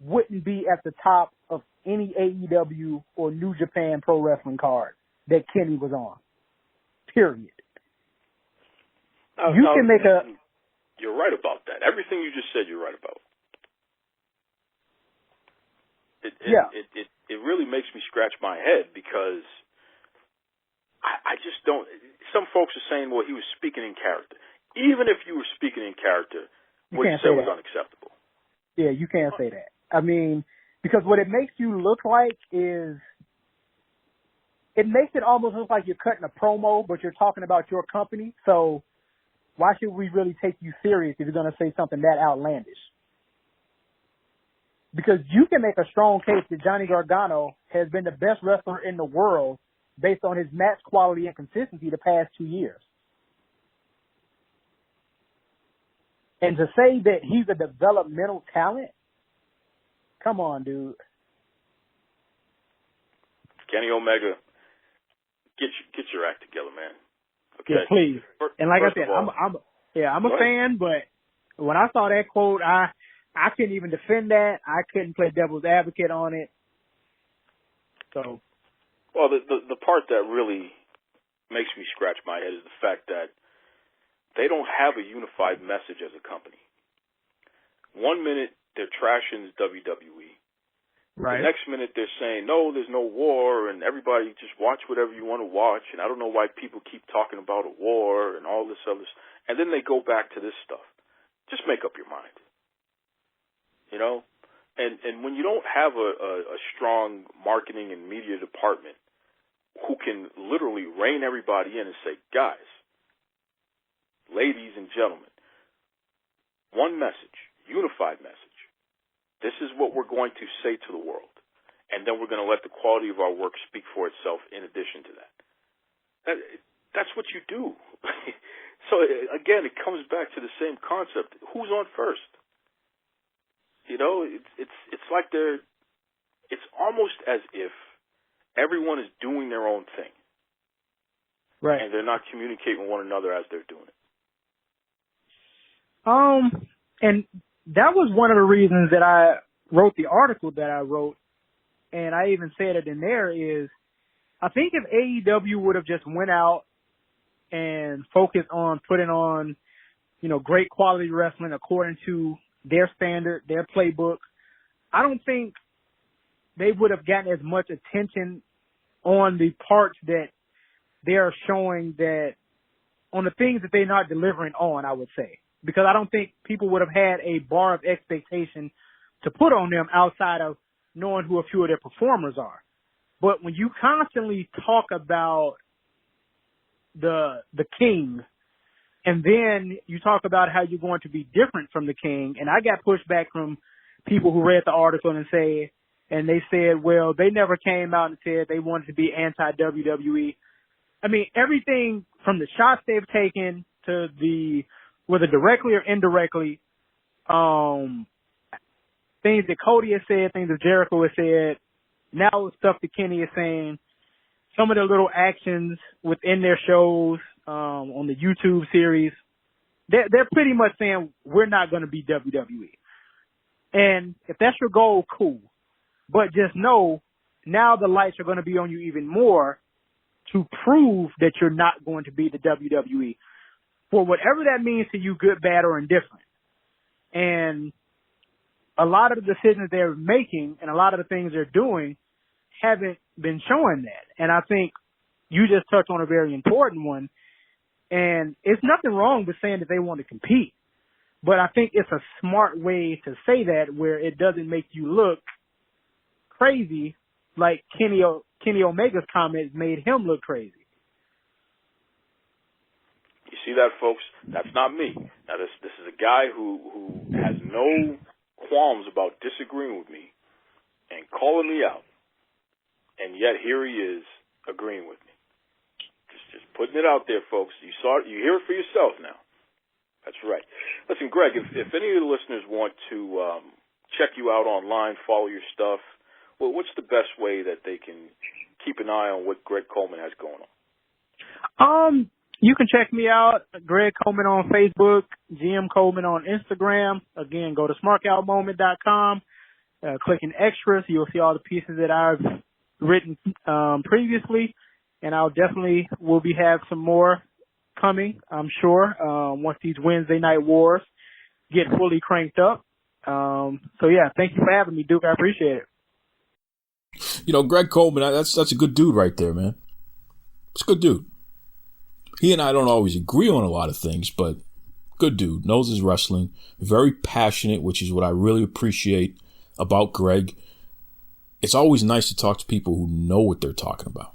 wouldn't be at the top of any AEW or New Japan Pro Wrestling card that Kenny was on. Period. You're right about that. Everything you just said, you're right about. It really makes me scratch my head, because I just don't. Some folks are saying, well, he was speaking in character. Even if you were speaking in character, what you said was unacceptable. Yeah, you can't say that. I mean, because what it makes you look like is, it makes it almost look like you're cutting a promo, but you're talking about your company. So why should we really take you serious if you're going to say something that outlandish? Because you can make a strong case that Johnny Gargano has been the best wrestler in the world based on his match quality and consistency the past 2 years. And to say that he's a developmental talent, come on, dude. Kenny Omega, get your act together, man. Okay, yeah, please. And like I First said, of all, I'm a fan, but when I saw that quote, I couldn't even defend that. I couldn't play devil's advocate on it. So, well, the part that really makes me scratch my head is the fact that they don't have a unified message as a company. 1 minute they're trashing WWE. right. The next minute they're saying, no, there's no war, and everybody just watch whatever you want to watch, and I don't know why people keep talking about a war and all this other stuff. And then they go back to this stuff. Just make up your mind. You know? And when you don't have a strong marketing and media department who can literally rein everybody in and say, guys, ladies and gentlemen, one message, unified message. This is what we're going to say to the world. And then we're going to let the quality of our work speak for itself in addition to that. That's what you do. So, again, it comes back to the same concept. Who's on first? You know, it's like it's almost as if everyone is doing their own thing. Right. And they're not communicating with one another as they're doing it. And that was one of the reasons that I wrote the article that I wrote, and I even said it in there, is I think if AEW would have just went out and focused on putting on, you know, great quality wrestling according to their standard, their playbook, I don't think they would have gotten as much attention on the parts that they are showing, that on the things that they're not delivering on, I would say. Because I don't think people would have had a bar of expectation to put on them outside of knowing who a few of their performers are. But when you constantly talk about the king, and then you talk about how you're going to be different from the king, and I got pushback from people who read the article and they said, well, they never came out and said they wanted to be anti-WWE. I mean, everything from the shots they've taken to the, whether directly or indirectly, things that Cody has said, things that Jericho has said, now stuff that Kenny is saying, some of the little actions within their shows, on the YouTube series, they're pretty much saying we're not going to be WWE. And if that's your goal, cool. But just know now the lights are going to be on you even more to prove that you're not going to be the WWE for whatever that means to you, good, bad, or indifferent. And a lot of the decisions they're making and a lot of the things they're doing haven't been showing that. And I think you just touched on a very important one. And it's nothing wrong with saying that they want to compete. But I think it's a smart way to say that where it doesn't make you look crazy like Kenny Omega's comments made him look crazy. You see that, folks? That's not me. Now, this is a guy who has no qualms about disagreeing with me and calling me out. And yet here he is agreeing with me. Just putting it out there, folks. You saw it. You hear it for yourself now. That's right. Listen, Greg, if any of the listeners want to check you out online, follow your stuff, well, what's the best way that they can keep an eye on what Greg Coleman has going on? You can check me out, Greg Coleman on Facebook, GM Coleman on Instagram. Again, go to smarkoutmoment.com, click in extras. You'll see all the pieces that I've written previously. And I'll definitely will have some more coming, I'm sure, once these Wednesday night wars get fully cranked up. So yeah, thank you for having me, Duke. I appreciate it. You know, Greg Coleman, that's a good dude right there, man. It's a good dude. He and I don't always agree on a lot of things, but good dude, knows his wrestling, very passionate, which is what I really appreciate about Greg. It's always nice to talk to people who know what they're talking about.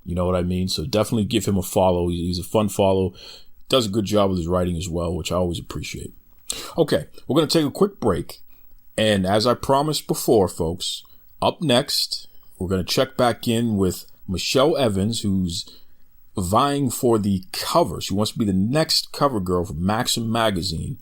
You know what I mean? So definitely give him a follow. He's a fun follow. Does a good job with his writing as well, which I always appreciate. Okay, we're going to take a quick break. And as I promised before, folks, up next, we're going to check back in with Michelle Evans, who's vying for the cover. She wants to be the next cover girl for Maxim magazine.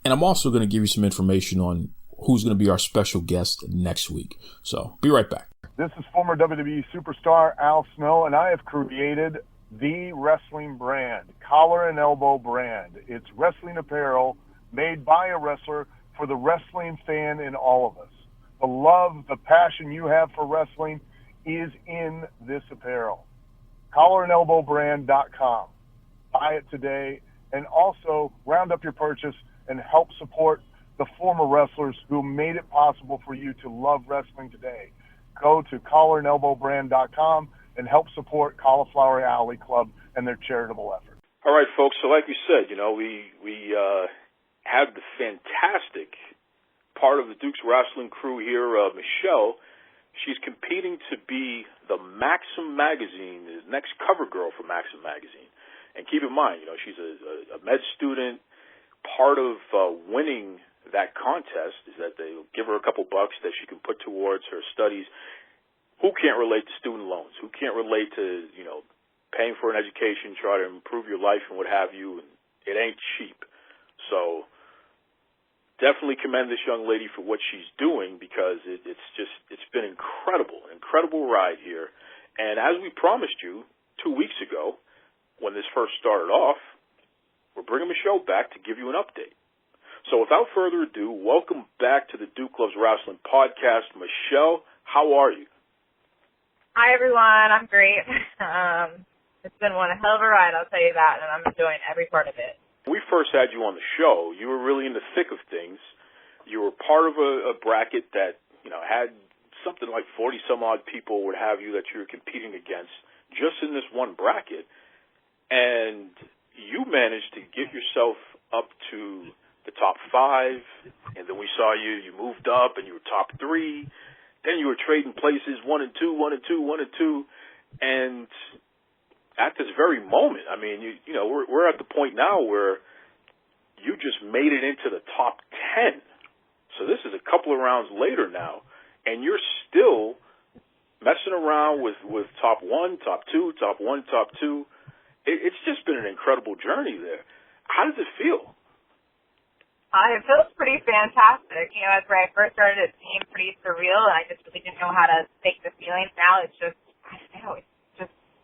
And I'm also going to give you some information on who's going to be our special guest next week. So be right back. This is former WWE superstar Al Snow, and I have created the wrestling brand, Collar and Elbow brand. It's wrestling apparel made by a wrestler for the wrestling fan in all of us. The love, the passion you have for wrestling is in this apparel. CollarandElbowBrand.com. Buy it today, and also round up your purchase and help support the former wrestlers who made it possible for you to love wrestling today. Go to CollarandElbowBrand.com and help support Cauliflower Alley Club and their charitable effort. All right, folks. So like we said, we have the fantastic part of the Duke's Wrestling crew here, Michelle. She's competing to be the Maxim magazine, the next cover girl for Maxim magazine. And keep in mind, she's a med student. Part of winning that contest is that they give her a couple bucks that she can put towards her studies. Who can't relate to student loans? Who can't relate to, paying for an education, try to improve your life and what have you? And it ain't cheap. So definitely commend this young lady for what she's doing, because it's been incredible ride here. And as we promised you 2 weeks ago, when this first started off, we're bringing Michelle back to give you an update. So without further ado, welcome back to the Duke Loves Wrestling podcast. Michelle, how are you? Hi, everyone. I'm great. It's been one hell of a ride, I'll tell you that, and I'm enjoying every part of it. When we first had you on the show, you were really in the thick of things. You were part of a bracket that, had something like 40-some-odd people would have you that you were competing against just in this one bracket. And you managed to get yourself up to the top 5, and then we saw you moved up, and you were top 3. Then you were trading places 1 and 2, 1 and 2, 1 and 2, and at this very moment, we're at the point now where you just made it into the top 10. So this is a couple of rounds later now, and you're still messing around with top 1, top 2, top 1, top 2. It's just been an incredible journey there. How does it feel? It feels pretty fantastic. That's where I first started, it seemed pretty surreal, and I just really didn't know how to take the feelings. Now it's just, I don't know,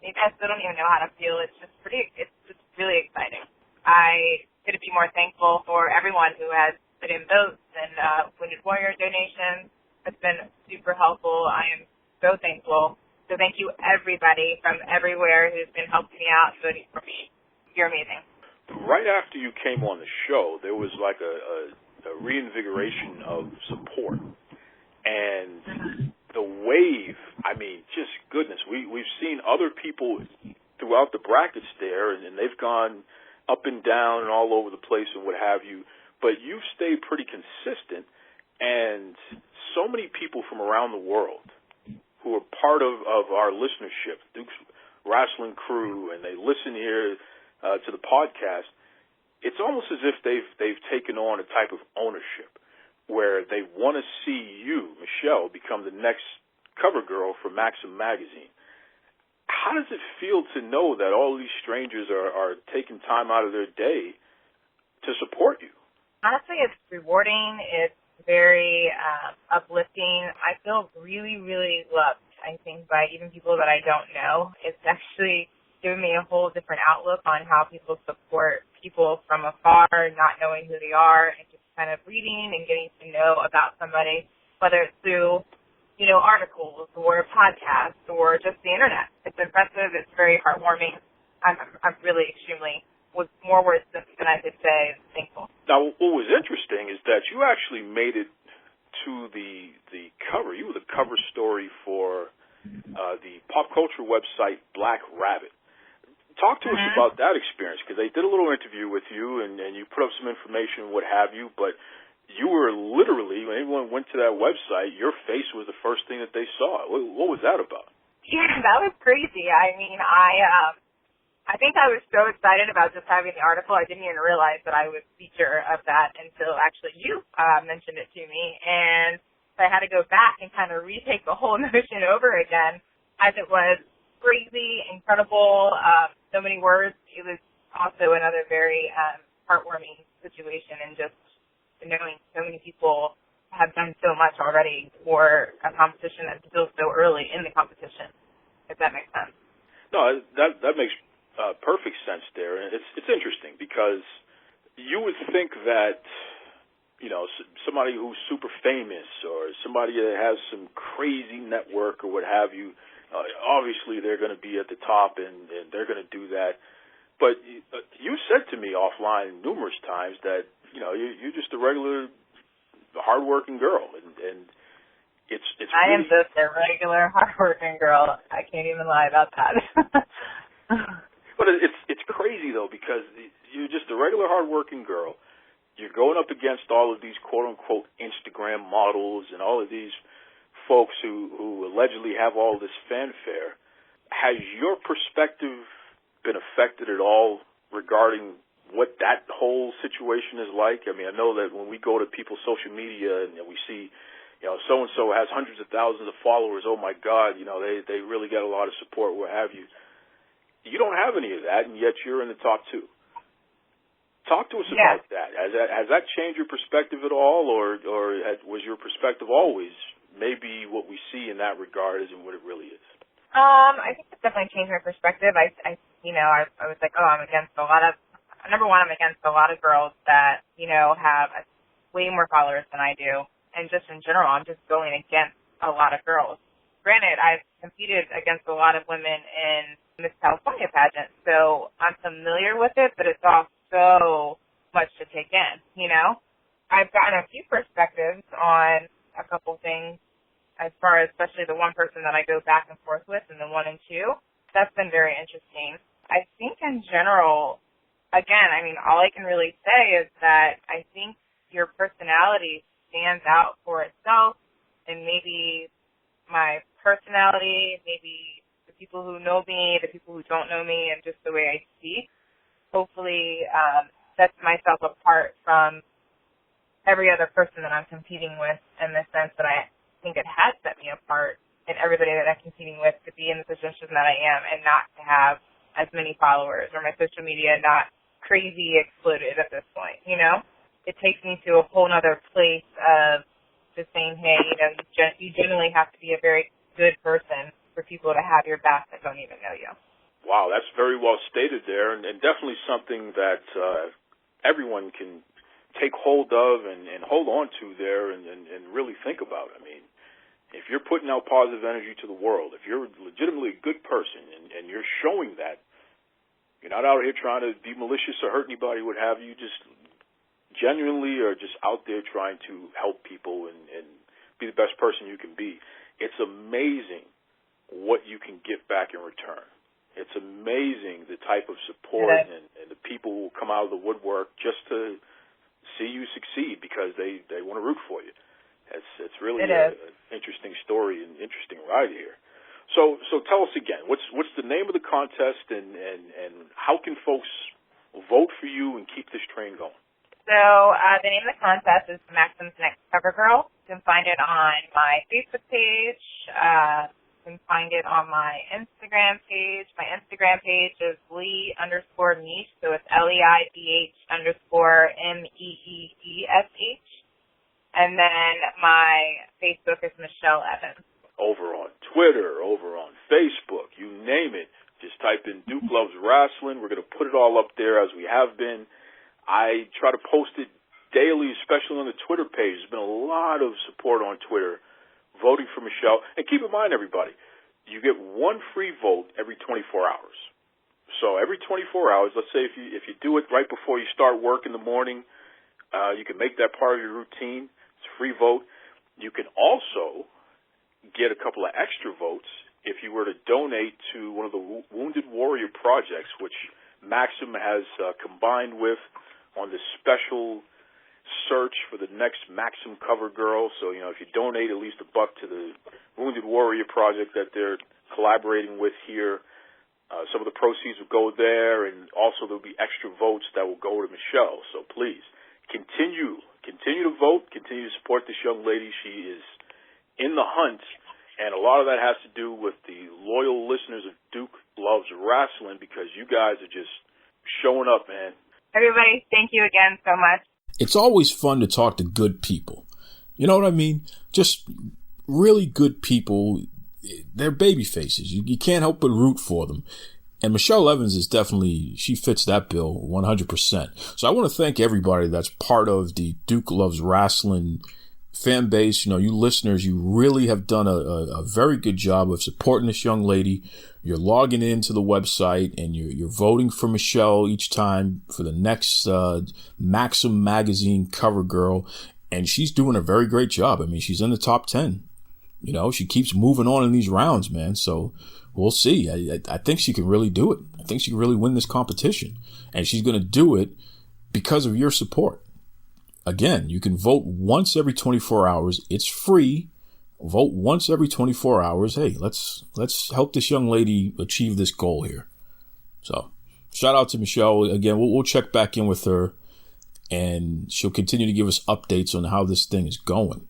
maybe I still don't even know how to feel. It's just it's really exciting. I couldn't be more thankful for everyone who has put in votes and Wounded Warrior donations. It's been super helpful. I am so thankful. So thank you, everybody from everywhere who's been helping me out, voting for me. You're amazing. Right after you came on the show, there was like a reinvigoration of support. And the wave, just goodness, we've seen other people throughout the brackets there, and they've gone up and down and all over the place and what have you. But you've stayed pretty consistent, and so many people from around the world who are part of our listenership, Duke's Wrestling crew, and they listen here to the podcast. It's almost as if they've taken on a type of ownership where they want to see you, Michelle, become the next cover girl for Maxim magazine. How does it feel to know that all these strangers are taking time out of their day to support you? Honestly, it's rewarding. It's very uplifting. I feel really, really loved, I think, by even people that I don't know. It's actually given me a whole different outlook on how people support people from afar, not knowing who they are, and just kind of reading and getting to know about somebody, whether it's through, articles or podcasts or just the internet. It's impressive. It's very heartwarming. I'm really extremely, with more words than I could say, thankful. Now, what was interesting is that you actually made it to the cover. You were the cover story for the pop culture website Black Rabbit. Talk to us about that experience, because they did a little interview with you, and you put up some information, what have you, but you were literally, when anyone went to that website, your face was the first thing that they saw. What was that about? Yeah, that was crazy. I think I was so excited about just having the article, I didn't even realize that I was feature of that until actually you mentioned it to me, and so I had to go back and kind of retake the whole notion over again, as it was crazy, incredible, so many words. It was also another very heartwarming situation, and just knowing so many people have done so much already for a competition that's still so early in the competition, if that makes sense. No, that makes perfect sense there. And it's interesting because you would think that, you know, somebody who's super famous or somebody that has some crazy network or what have you, obviously they're going to be at the top and they're going to do that. But you said to me offline numerous times that, you know, you're just a regular hardworking girl, and it's I really, am just a regular hardworking girl. I can't even lie about that. But it's crazy though, because you're just a regular hardworking girl. You're going up against all of these quote unquote Instagram models and all of these folks who allegedly have all this fanfare. Has your perspective been affected at all regarding what that whole situation is like? I mean, I know that when we go to people's social media and we see, you know, so-and-so has hundreds of thousands of followers, oh my God, you know, they really get a lot of support, what have you. You don't have any of that, and yet you're in the top two. Talk to us about that. Has that changed your perspective at all, or was your perspective always maybe what we see in that regard isn't what it really is? I think it's definitely changed my perspective. I was like, oh, I'm against a lot of, number one, I'm against a lot of girls that, you know, have way more followers than I do. And just in general, I'm just going against a lot of girls. Granted, I've competed against a lot of women in Miss California pageant, so I'm familiar with it, but it's all so much to take in, you know? I've gotten a few perspectives on a couple things as far as especially the one person that I go back and forth with and the 1 and 2. That's been very interesting. I think in general, again, I mean, all I can really say is that I think your personality stands out for itself, and maybe my personality, maybe the people who know me, the people who don't know me, and just the way I speak, hopefully sets myself apart from every other person that I'm competing with, in the sense that I think it has set me apart, and everybody that I'm competing with to be in the position that I am and not to have as many followers, or my social media not crazy exploded at this point, you know? It takes me to a whole other place of just saying, hey, you know, you generally have to be a very good person for people to have your back that don't even know you. Wow, that's very well stated there, and definitely something that everyone can take hold of and hold on to there and really think about. I mean, if you're putting out positive energy to the world, if you're legitimately a good person and you're showing that, you're not out here trying to be malicious or hurt anybody, what have you, just genuinely are just out there trying to help people and be the best person you can be. It's amazing what you can get back in return. It's amazing the type of support and the people who come out of the woodwork just to see you succeed because they want to root for you. It's really an interesting story and interesting ride here. So tell us again, what's the name of the contest and how can folks vote for you and keep this train going? So the name of the contest is Maxim's Next Cover Girl. You can find it on my Facebook page. You can find it on my Instagram page. My Instagram page is Lee_Meesh, so it's LEIBH_MEEESH. And then my Facebook is Michelle Evans. Over on Twitter, over on Facebook, you name it. Just type in Duke Loves Rasslin. We're going to put it all up there as we have been. I try to post it daily, especially on the Twitter page. There's been a lot of support on Twitter voting for Michelle. And keep in mind, everybody, you get one free vote every 24 hours. So every 24 hours, let's say if you do it right before you start work in the morning, you can make that part of your routine. It's a free vote. You can also get a couple of extra votes if you were to donate to one of the Wounded Warrior projects, which Maxim has combined with on this special search for the next Maxim Cover Girl. So, you know, if you donate at least $1 to the Wounded Warrior project that they're collaborating with here, some of the proceeds will go there, and also there'll be extra votes that will go to Michelle. So please, continue to vote, continue to support this young lady. She is in the hunt, and a lot of that has to do with the loyal listeners of Duke Loves Rasslin, because you guys are just showing up, man. Everybody, thank you again so much. It's always fun to talk to good people. You know what I mean? Just really good people. They're baby faces. You can't help but root for them. And Michelle Evans is definitely, she fits that bill 100%. So I want to thank everybody that's part of the Duke Loves Rasslin fan base. You know, you listeners, you really have done a very good job of supporting this young lady. You're logging into the website and you're voting for Michelle each time for the next Maxim magazine cover girl. And she's doing a very great job. I mean, she's in the top 10. You know, she keeps moving on in these rounds, man. So we'll see. I think she can really do it. I think she can really win this competition. And she's going to do it because of your support. Again, you can vote once every 24 hours. It's free. Vote once every 24 hours. Hey, let's help this young lady achieve this goal here. So shout out to Michelle. Again, we'll check back in with her, and she'll continue to give us updates on how this thing is going.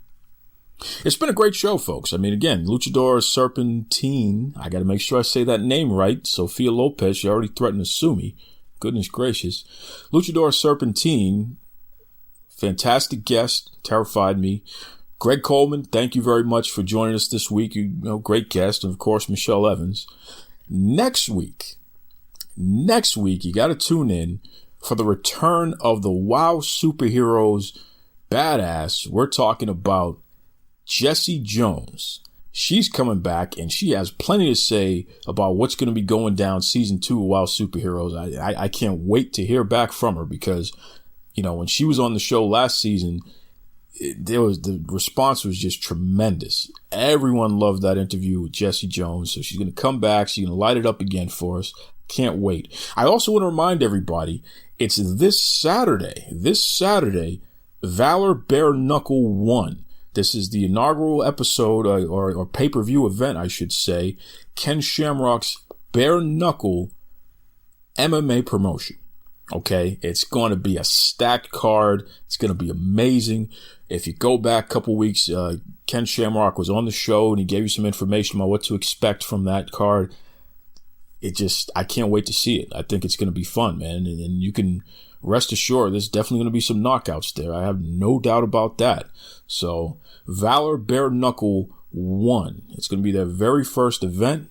It's been a great show, folks. I mean, again, Luchadora Serpentine. I got to make sure I say that name right. Sophia Lopez, she already threatened to sue me. Goodness gracious. Luchadora Serpentine, fantastic guest, terrified me. Greg Coleman, thank you very much for joining us this week. You know, great guest. And, of course, Michelle Evans. Next week, you got to tune in for the return of the WoW Superheroes badass. We're talking about Jessie Jones. She's coming back, and she has plenty to say about what's going to be going down season 2 of WoW Superheroes. I can't wait to hear back from her because, you know, when she was on the show last season, the response was just tremendous. Everyone loved that interview with Jessie Jones. So she's going to come back. She's going to light it up again for us. Can't wait. I also want to remind everybody, it's this Saturday, Valor Bare Knuckle 1. This is the inaugural episode or pay-per-view event, I should say. Ken Shamrock's Bare Knuckle MMA promotion. Okay, it's going to be a stacked card. It's going to be amazing. If you go back a couple weeks, Ken Shamrock was on the show and he gave you some information about what to expect from that card. I can't wait to see it. I think it's going to be fun, man. And you can rest assured there's definitely going to be some knockouts there. I have no doubt about that. So, Valor Bare Knuckle 1. It's going to be their very first event.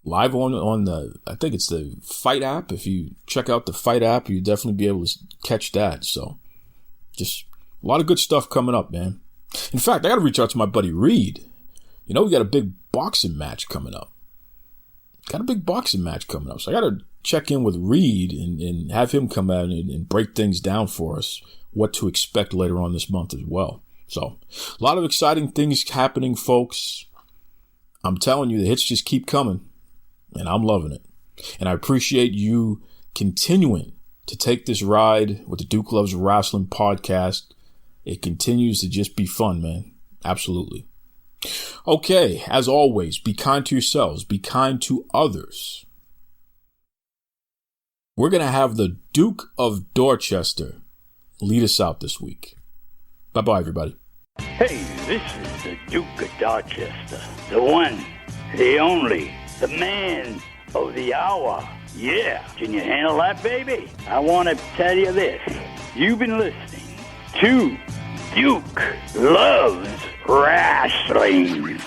Live on the, I think it's the Fight app. If you check out the Fight app, you'll definitely be able to catch that. So, just a lot of good stuff coming up, man. In fact, I got to reach out to my buddy Reed. You know, we got a big boxing match coming up. So I got to check in with Reed and have him come out and break things down for us, what to expect later on this month as well. So, a lot of exciting things happening, folks. I'm telling you, the hits just keep coming. And I'm loving it. And I appreciate you continuing to take this ride with the Duke Loves Rasslin podcast. It continues to just be fun, man. Absolutely. Okay, as always, be kind to yourselves. Be kind to others. We're going to have the Duke of Dorchester lead us out this week. Bye-bye, everybody. Hey, this is the Duke of Dorchester. The one, the only, the man of the hour. Yeah. Can you handle that, baby? I want to tell you this. You've been listening to Duke Loves Rasslin.